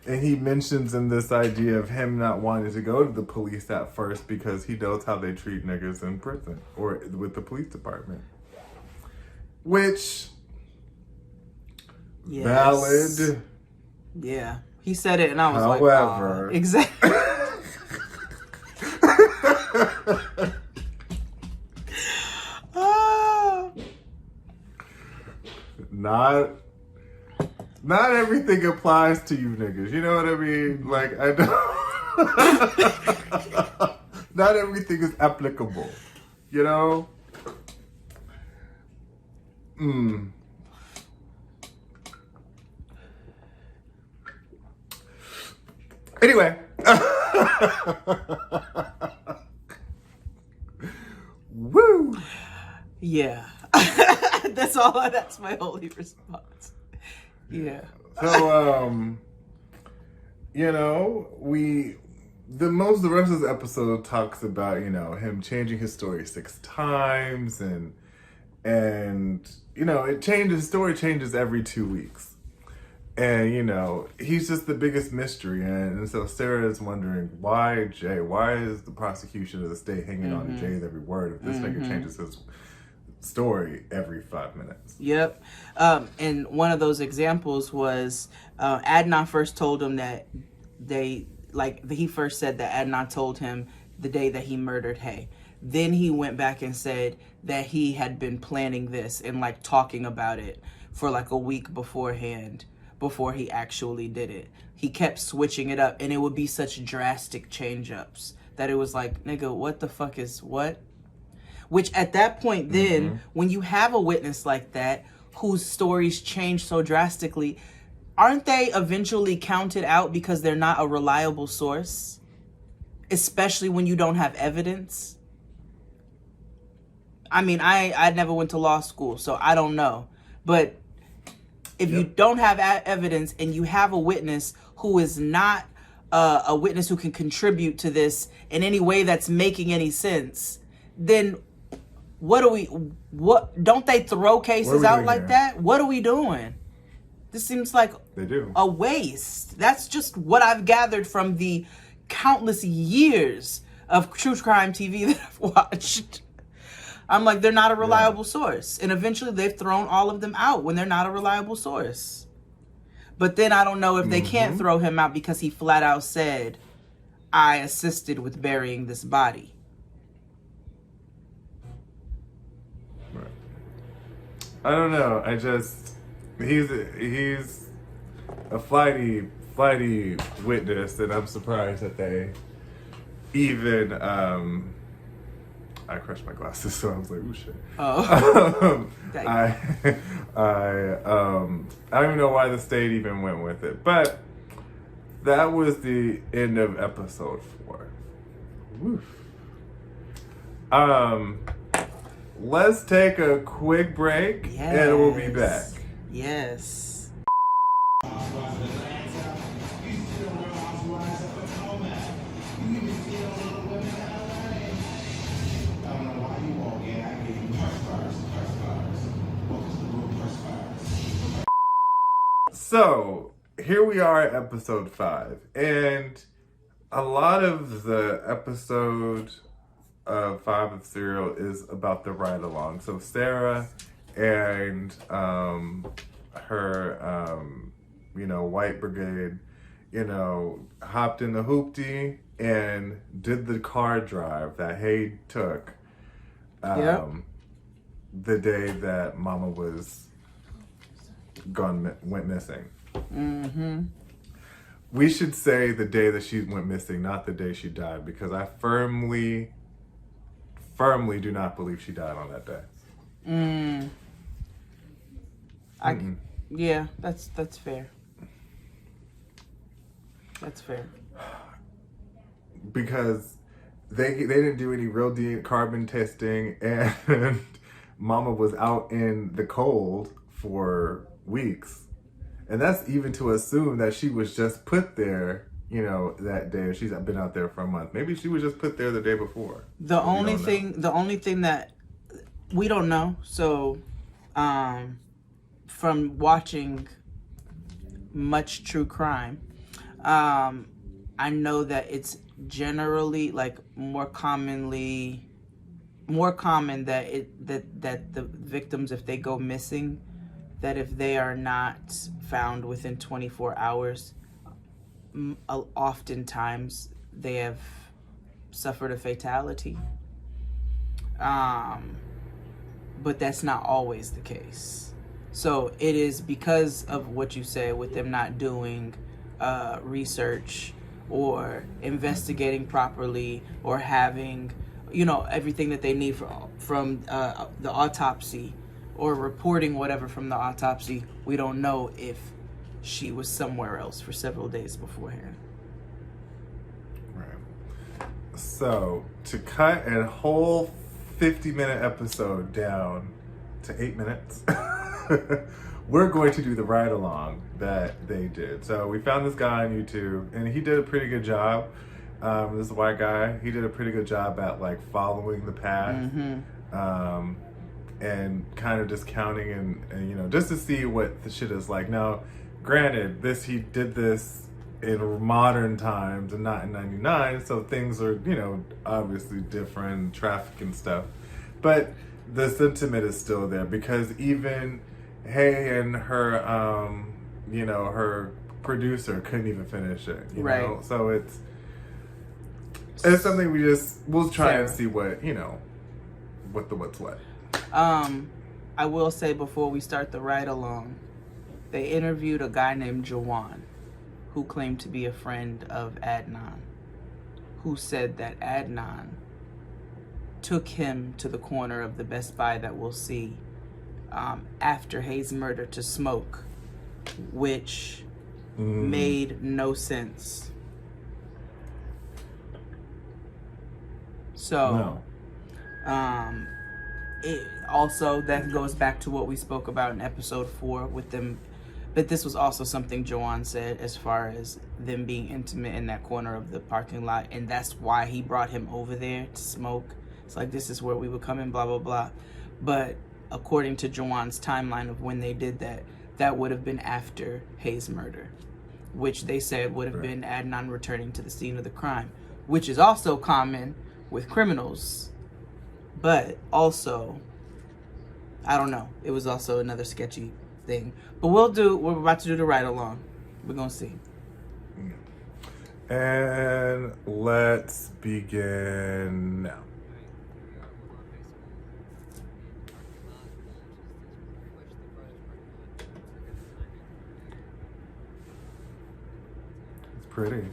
[SPEAKER 1] And he mentions in this idea of him not wanting to go to the police at first because he knows how they treat niggas in prison or with the police department. Which,
[SPEAKER 2] Yes.
[SPEAKER 1] valid.
[SPEAKER 2] Yeah. He said it and I was
[SPEAKER 1] However,
[SPEAKER 2] like, exactly.
[SPEAKER 1] Not everything applies to you niggas. You know what I mean? Like, I don't. Not everything is applicable. You know? Anyway. Woo!
[SPEAKER 2] Yeah. That's my only response. Yeah.
[SPEAKER 1] So, you know, the rest of the episode talks about, you know, him changing his story 6 times and, you know, his story changes every 2 weeks. And, you know, he's just the biggest mystery. And so Sarah is wondering, why Jay? Why is the prosecution of the state hanging on to Jay's every word if this nigga changes his story every 5 minutes?
[SPEAKER 2] Yep. And one of those examples was Adnan first told him that he first said that Adnan told him the day that he murdered Hay. Then he went back and said that he had been planning this and like talking about it for like a week beforehand before he actually did it. He kept switching it up and it would be such drastic change-ups that it was like, nigga, what the fuck is what? Which at that point then, when you have a witness like that, whose stories change so drastically, aren't they eventually counted out because they're not a reliable source? Especially when you don't have evidence? I mean, I never went to law school, so I don't know. But if you don't have evidence and you have a witness who is not a witness who can contribute to this in any way that's making any sense, then don't they throw cases out like that? What are we doing? This seems like
[SPEAKER 1] They do.
[SPEAKER 2] a waste. That's just what I've gathered from the countless years of true crime TV that I've watched. I'm like, they're not a reliable source. And eventually they've thrown all of them out when they're not a reliable source. But then I don't know if they can't throw him out because he flat out said, I assisted with burying this body.
[SPEAKER 1] Right. I don't know. He's a flighty witness, and I'm surprised that they even, I crushed my glasses, so I was like, "Ooh, shit."
[SPEAKER 2] Oh.
[SPEAKER 1] I don't even know why the state even went with it, but that was the end of episode 4. Woof. Let's take a quick break, and we'll be back.
[SPEAKER 2] Yes.
[SPEAKER 1] So, here we are at episode 5, and a lot of the episode 5 of Serial is about the ride along. So Sarah and her, white brigade hopped in the hoopty and did the car drive that Hay took the day that Mama went missing.
[SPEAKER 2] Mm-hmm.
[SPEAKER 1] We should say the day that she went missing, not the day she died, because I firmly do not believe she died on that day.
[SPEAKER 2] Yeah, that's fair. That's fair.
[SPEAKER 1] Because they didn't do any real carbon testing, and Mama was out in the cold for weeks. And that's even to assume that she was just put there, that day. She's been out there for a month. Maybe she was just put there the day before.
[SPEAKER 2] The only thing that we don't know. So, from watching much true crime, I know that it's generally more common that that the victims, if they go missing, that if they are not found within 24 hours, oftentimes they have suffered a fatality. But that's not always the case. So it is because of what you say, with them not doing research or investigating properly or having, everything that they need from the autopsy, or reporting whatever from the autopsy. We don't know if she was somewhere else for several days beforehand.
[SPEAKER 1] Right. So, to cut a whole 50-minute episode down to 8 minutes, we're going to do the ride-along that they did. So, we found this guy on YouTube, and he did a pretty good job. This white guy, he did a pretty good job at following the path.
[SPEAKER 2] Mm-hmm.
[SPEAKER 1] And kind of just counting and just to see what the shit is like. Now, granted, he did this in modern times and not in 99, so things are, obviously different, traffic and stuff. But the sentiment is still there, because even Hay and her, her producer couldn't even finish it, you know? So it's something we'll try and see what, what's what.
[SPEAKER 2] I will say, before we start the ride along, they interviewed a guy named Jawan, who claimed to be a friend of Adnan, who said that Adnan took him to the corner of the Best Buy that we'll see after Hay's murder to smoke, which made no sense. So, it also, that goes back to what we spoke about in episode 4 with them. But this was also something Jawan said, as far as them being intimate in that corner of the parking lot. And that's why he brought him over there to smoke. It's this is where we would come in, blah, blah, blah. But according to Jawan's timeline of when they did that, that would have been after Hay's murder, which they said would have been Adnan returning to the scene of the crime, which is also common with criminals. But also, I don't know. It was also another sketchy thing. But we're about to do the ride along. We're going to see.
[SPEAKER 1] And let's begin now. It's pretty.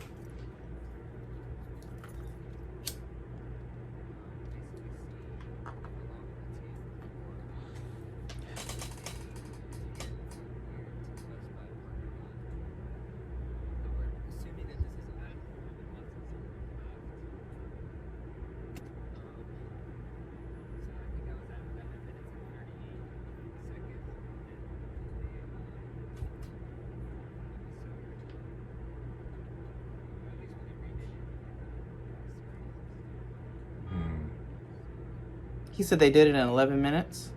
[SPEAKER 2] He said they did it in 11 minutes.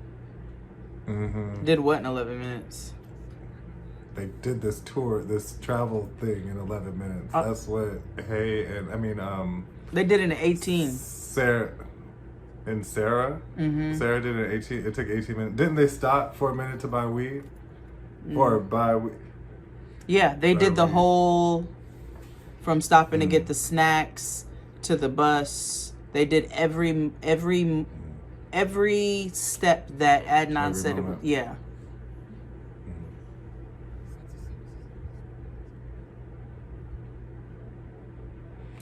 [SPEAKER 1] Mm-hmm.
[SPEAKER 2] Did what in 11 minutes?
[SPEAKER 1] They did this travel thing in 11 minutes. That's what Hay and
[SPEAKER 2] they did it in 18.
[SPEAKER 1] Sarah.
[SPEAKER 2] Mm-hmm.
[SPEAKER 1] Sarah did it in 18. It took 18 minutes. Didn't they stop for a minute to buy weed? Or buy weed?
[SPEAKER 2] Yeah, they did the whole from stopping to get the snacks to the bus. They did every step that Adnan said. Yeah.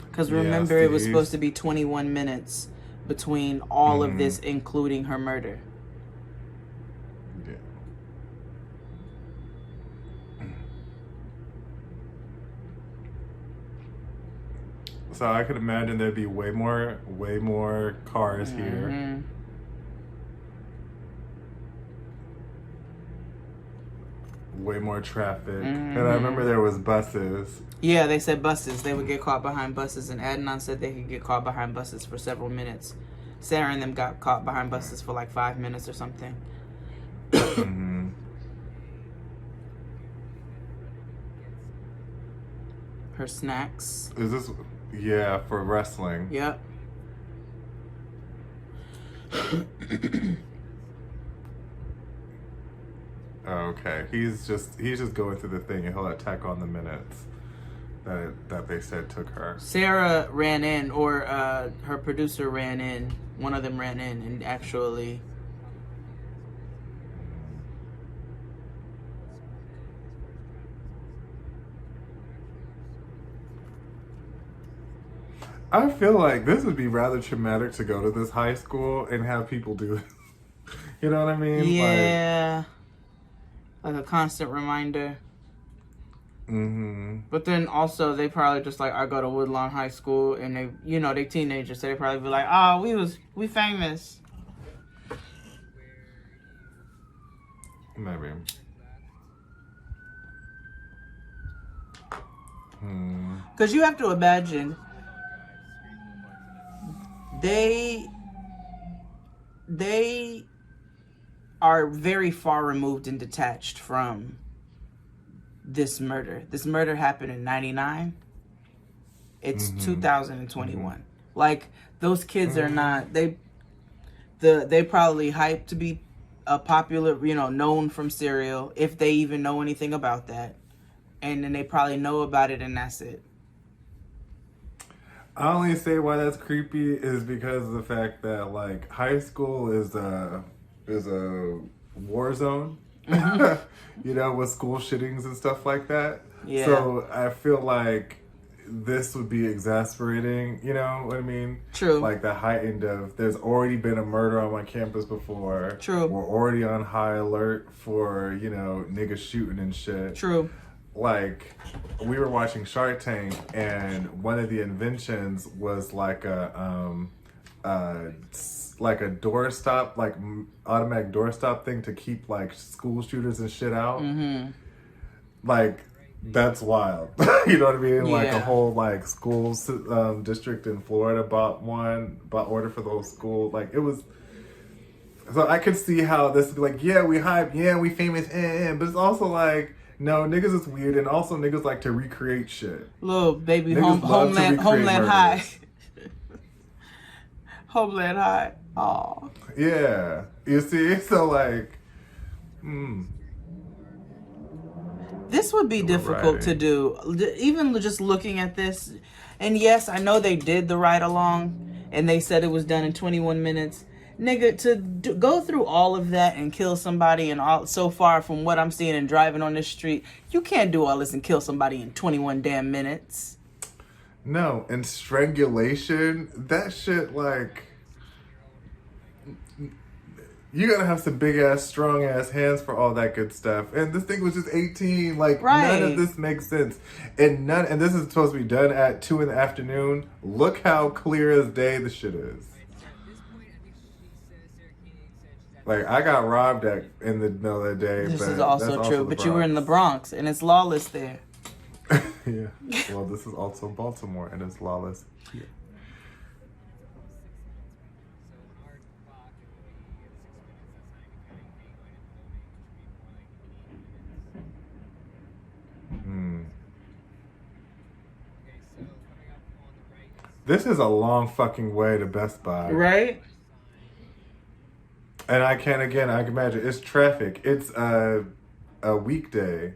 [SPEAKER 2] Because remember, it was supposed to be 21 minutes between all of this, including her murder.
[SPEAKER 1] Yeah. So I could imagine there'd be way more cars here. Way more traffic. And I remember there was buses.
[SPEAKER 2] Yeah, they said buses. They would get caught behind buses, and Adnan said they could get caught behind buses for several minutes. Sarah and them got caught behind buses for like 5 minutes or something. Her snacks.
[SPEAKER 1] Is this... Yeah, for wrestling.
[SPEAKER 2] Yep.
[SPEAKER 1] Okay, he's just going through the thing, and he'll attack on the minutes that they said took her.
[SPEAKER 2] Sarah ran in, or her producer ran in. One of them ran in and actually.
[SPEAKER 1] I feel like this would be rather traumatic to go to this high school and have people do it. You know what I mean?
[SPEAKER 2] Yeah. Like a constant reminder. But then also they probably just like, I go to Woodlawn High School, and they, you know, they teenagers, so they probably be like, oh, we famous.
[SPEAKER 1] Maybe.
[SPEAKER 2] Because you have to imagine, they are very far removed and detached from this murder. This murder happened in 99. It's 2021. Like, those kids are not, they probably hyped to be a popular, you know, known from Serial, if they even know anything about that. And then they probably know about it, and that's it.
[SPEAKER 1] I only say why that's creepy is because of the fact that, like, high school is a war zone, you know, with school shootings and stuff like that.
[SPEAKER 2] Yeah.
[SPEAKER 1] So I feel like this would be exasperating, you know what I mean?
[SPEAKER 2] True.
[SPEAKER 1] Like the heightened of, there's already been a murder on my campus before.
[SPEAKER 2] True.
[SPEAKER 1] We're already on high alert for, you know, niggas shooting and shit.
[SPEAKER 2] True.
[SPEAKER 1] Like, we were watching Shark Tank, and one of the inventions was like a doorstop, like automatic doorstop thing to keep like school shooters and shit out. Like, that's wild. You know what I mean?
[SPEAKER 2] Yeah.
[SPEAKER 1] Like a whole like school district in Florida bought order for the whole school. Like, it was. So I could see how this would be like, yeah, we hype, yeah, we famous, but it's also like, no, niggas is weird, and also niggas like to recreate shit.
[SPEAKER 2] Little baby Homeland High. Homeland High. Aw.
[SPEAKER 1] Yeah. You see? So like,
[SPEAKER 2] This would be difficult to do. Even just looking at this. And yes, I know they did the ride along, and they said it was done in 21 minutes. Nigga, to go through all of that and kill somebody, and all, so far from what I'm seeing and driving on this street, you can't do all this and kill somebody in 21 damn minutes.
[SPEAKER 1] No, and strangulation, that shit, like, you gotta have some big ass, strong ass hands for all that good stuff. And this thing was just 18. Like, None of this makes sense. And this is supposed to be done at 2 p.m. Look how clear as day the shit is. Like, I got robbed in the middle of the day.
[SPEAKER 2] This is also true, but you were in the Bronx, and it's lawless there.
[SPEAKER 1] Yeah. Well, this is also Baltimore, and it's lawless here. This is a long fucking way to Best Buy.
[SPEAKER 2] Right?
[SPEAKER 1] And I can imagine, it's traffic. It's a weekday.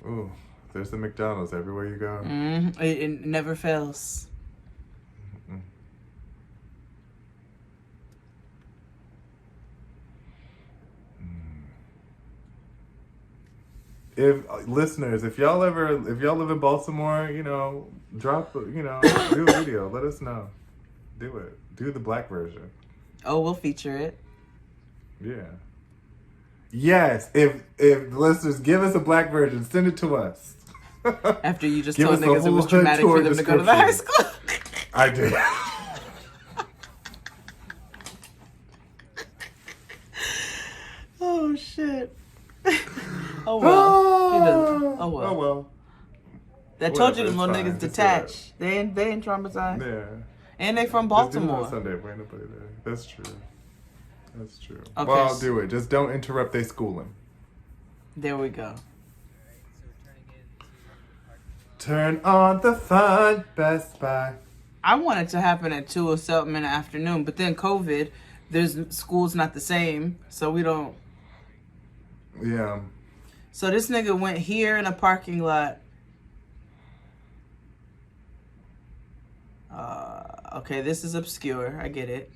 [SPEAKER 1] Ooh, there's the McDonald's everywhere you go.
[SPEAKER 2] It never fails.
[SPEAKER 1] Mm. If listeners, if y'all live in Baltimore, you know, do a video. Let us know. Do it. Do the black version.
[SPEAKER 2] Oh, we'll feature it.
[SPEAKER 1] Yeah. Yes. If the listeners give us a black version, send it to us.
[SPEAKER 2] After you just
[SPEAKER 1] Give
[SPEAKER 2] told
[SPEAKER 1] us the
[SPEAKER 2] niggas it was
[SPEAKER 1] whole
[SPEAKER 2] traumatic for
[SPEAKER 1] tour
[SPEAKER 2] them to go to the high
[SPEAKER 1] description.
[SPEAKER 2] school.
[SPEAKER 1] I did.
[SPEAKER 2] Oh shit. Oh well. He doesn't. Oh well.
[SPEAKER 1] Oh well.
[SPEAKER 2] I told you
[SPEAKER 1] Whatever,
[SPEAKER 2] them little
[SPEAKER 1] it's fine.
[SPEAKER 2] niggas
[SPEAKER 1] Just
[SPEAKER 2] detached. They ain't traumatized.
[SPEAKER 1] Yeah.
[SPEAKER 2] And they from
[SPEAKER 1] Just do it on
[SPEAKER 2] Baltimore.
[SPEAKER 1] Sunday. Bring nobody there. That's true. That's true.
[SPEAKER 2] Okay.
[SPEAKER 1] Well, I'll do it. Just don't interrupt their schooling.
[SPEAKER 2] There we go.
[SPEAKER 1] Turn on the fun, Best Buy.
[SPEAKER 2] I want it to happen at 2 or something in the afternoon, but then COVID, school's not the same, so we don't.
[SPEAKER 1] Yeah.
[SPEAKER 2] So this nigga went here in a parking lot. Okay, this is obscure. I get it.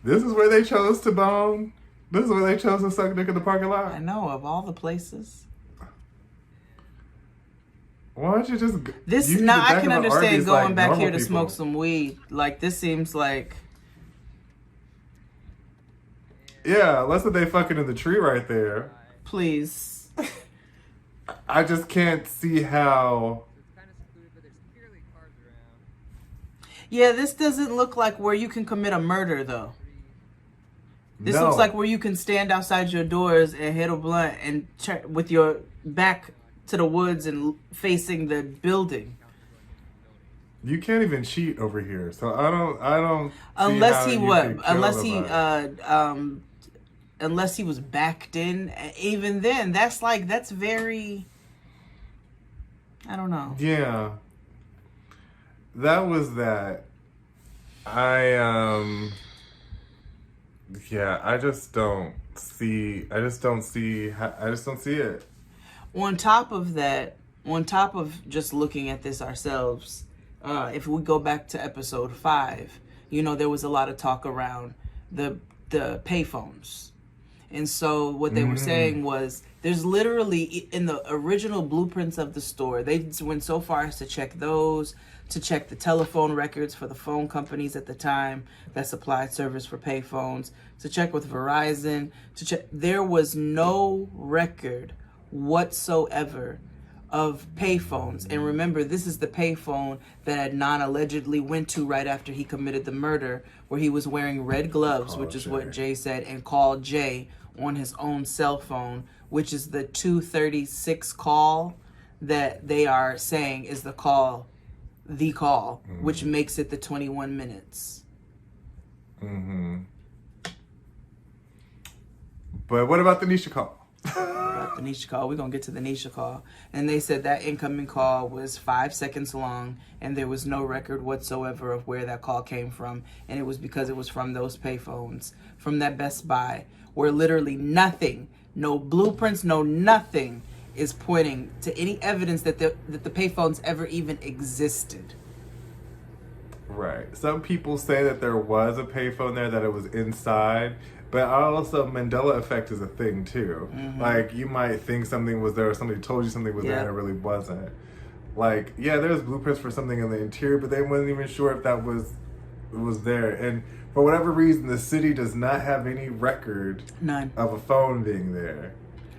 [SPEAKER 1] This is where they chose to bone. This is where they chose to suck dick in the parking lot.
[SPEAKER 2] I know, of all the places.
[SPEAKER 1] Why don't you just
[SPEAKER 2] This
[SPEAKER 1] use the
[SPEAKER 2] now I
[SPEAKER 1] back
[SPEAKER 2] can
[SPEAKER 1] of an
[SPEAKER 2] understand
[SPEAKER 1] Arby's
[SPEAKER 2] going
[SPEAKER 1] like
[SPEAKER 2] back
[SPEAKER 1] normal
[SPEAKER 2] here to
[SPEAKER 1] people?
[SPEAKER 2] smoke some weed. Like this seems like
[SPEAKER 1] Yeah, unless they fucking in the tree right there.
[SPEAKER 2] please.
[SPEAKER 1] I just can't see how.
[SPEAKER 2] Yeah, this doesn't look like where you can commit a murder though. This
[SPEAKER 1] No.
[SPEAKER 2] looks like where you can stand outside your doors and hit a blunt and with your back to the woods and facing the building.
[SPEAKER 1] You can't even cheat over here, so I don't. See
[SPEAKER 2] Unless
[SPEAKER 1] how
[SPEAKER 2] he
[SPEAKER 1] you
[SPEAKER 2] what?
[SPEAKER 1] could kill
[SPEAKER 2] Unless he was backed in. Even then, that's very. I don't know.
[SPEAKER 1] Yeah. That was that. Yeah, I just don't see it.
[SPEAKER 2] On top of that, on top of just looking at this ourselves, if we go back to episode 5, there was a lot of talk around the payphones. And so what they were saying was there's literally in the original blueprints of the store, they went so far as to check those, to check the telephone records for the phone companies at the time that supplied service for payphones, to check with Verizon, to check. There was no record whatsoever of payphones. And remember, this is the payphone that Adnan allegedly went to right after he committed the murder, where he was wearing red gloves, which is what Jay said, and called Jay on his own cell phone, which is the 236 call that they are saying is the call, which makes it the 21 minutes.
[SPEAKER 1] But what about the Nisha call?
[SPEAKER 2] About the Nisha call, we're gonna get to the Nisha call. And they said that incoming call was 5 seconds long, and there was no record whatsoever of where that call came from. And it was because it was from those payphones, from that Best Buy, where literally nothing, no blueprints, no nothing is pointing to any evidence that the payphones ever even existed.
[SPEAKER 1] Right. Some people say that there was a payphone there, that it was inside. But also, Mandela effect is a thing, too. Like, you might think something was there, or somebody told you something was there, and it really wasn't. Like, yeah, there's blueprints for something in the interior, but they weren't even sure if that was there. And for whatever reason, the city does not have any record of a phone being there.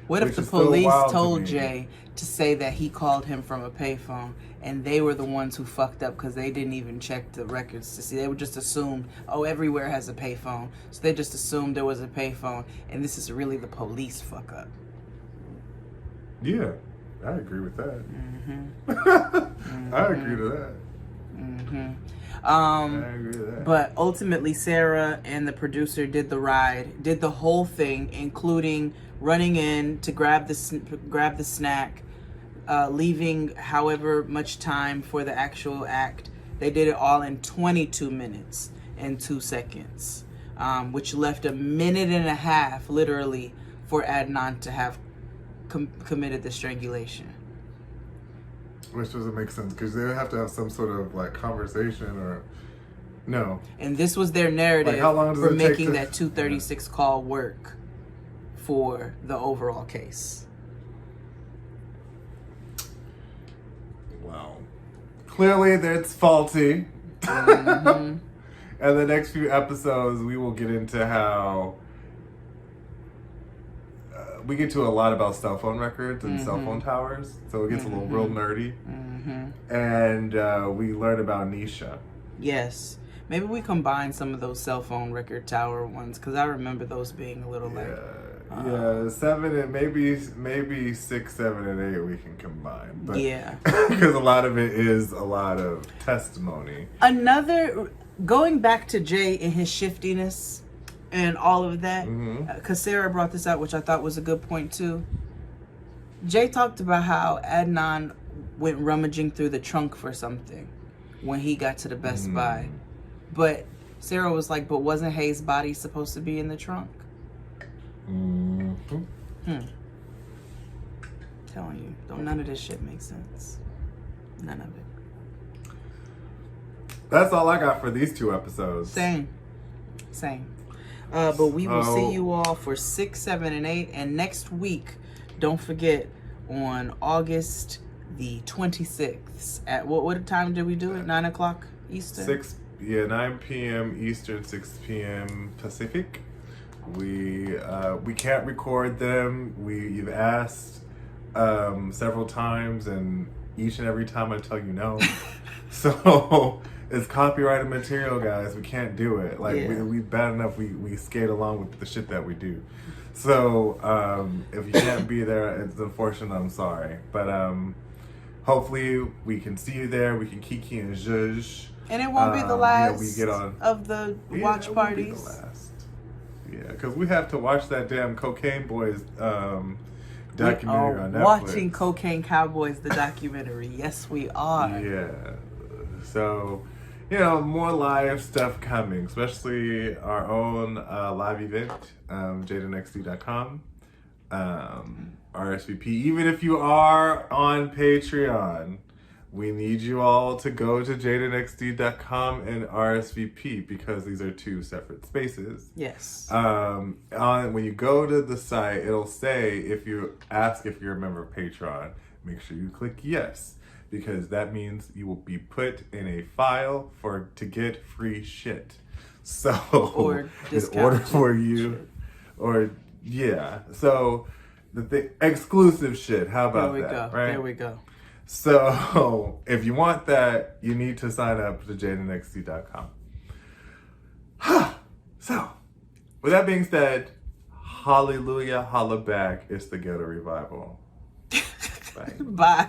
[SPEAKER 2] What if the police told Jay to say that he called him from a payphone, and they were the ones who fucked up because they didn't even check the records to see? They would just assume, everywhere has a payphone. So they just assumed there was a payphone, and this is really the police fuck up.
[SPEAKER 1] Yeah, I agree with that. I agree to that. I agree with that.
[SPEAKER 2] But ultimately, Sarah and the producer did the whole thing, including running in to grab the snack, leaving however much time for the actual act. They did it all in 22 minutes and 2 seconds, which left a minute and a half, literally, for Adnan to have committed the strangulation.
[SPEAKER 1] Which doesn't make sense because they would have to have some sort of like conversation or no.
[SPEAKER 2] And this was their narrative
[SPEAKER 1] Like, how long does
[SPEAKER 2] for
[SPEAKER 1] it take
[SPEAKER 2] making
[SPEAKER 1] to-
[SPEAKER 2] that 236 call work for the overall case.
[SPEAKER 1] Wow. Clearly, that's faulty.
[SPEAKER 2] Mm-hmm.
[SPEAKER 1] And the next few episodes, we will get into how we get to a lot about cell phone records and cell phone towers. So it gets a little real nerdy. And we learn about Nisha.
[SPEAKER 2] Yes. Maybe we combine some of those cell phone record tower ones because I remember those being a little like.
[SPEAKER 1] Yeah, 7 and maybe 6, 7, and 8 we can combine. But
[SPEAKER 2] Yeah.
[SPEAKER 1] because a lot of it is a lot of testimony.
[SPEAKER 2] Going back to Jay and his shiftiness and all of that, because Sarah brought this out, which I thought was a good point too. Jay talked about how Adnan went rummaging through the trunk for something when he got to the Best Buy. But Sarah was like, but wasn't Hayes' body supposed to be in the trunk? Telling you, none of this shit makes sense. None of it.
[SPEAKER 1] That's all I got for these 2 episodes.
[SPEAKER 2] Same. But we will see you all for 6, 7, and 8. And next week, don't forget, on August the 26th, at what time did we do it? 9 o'clock Eastern?
[SPEAKER 1] 9 p.m. Eastern, 6 p.m. Pacific. We can't record them. You've asked several times, and each and every time I tell you no. So it's copyrighted material, guys. We can't do it. Like we bad enough. We skate along with the shit that we do. So if you can't be there, it's unfortunate. I'm sorry, but hopefully we can see you there. We can kiki and zhuzh.
[SPEAKER 2] And it won't be the last
[SPEAKER 1] we get on,
[SPEAKER 2] of the watch
[SPEAKER 1] it
[SPEAKER 2] parties.
[SPEAKER 1] won't be the last. Yeah, because we have to watch that damn Cocaine Boys documentary on Netflix.
[SPEAKER 2] Watching Cocaine Cowboys, the documentary. Yes, we are.
[SPEAKER 1] Yeah. So, more live stuff coming, especially our own live event, JadeandXD.com. RSVP. Even if you are on Patreon, we need you all to go to JadeandXD.com and RSVP because these are 2 separate spaces.
[SPEAKER 2] Yes.
[SPEAKER 1] When you go to the site, it'll say if you ask if you're a member of Patreon, make sure you click yes because that means you will be put in a file to get free shit. So
[SPEAKER 2] or
[SPEAKER 1] in order for you, so the exclusive shit. How about that?
[SPEAKER 2] Go.
[SPEAKER 1] Right?
[SPEAKER 2] There we go.
[SPEAKER 1] So, if you want that, you need to sign up to JadeandXD.com. So, with that being said, hallelujah, holla back, it's the Ghetto Revival. Bye.
[SPEAKER 2] Bye.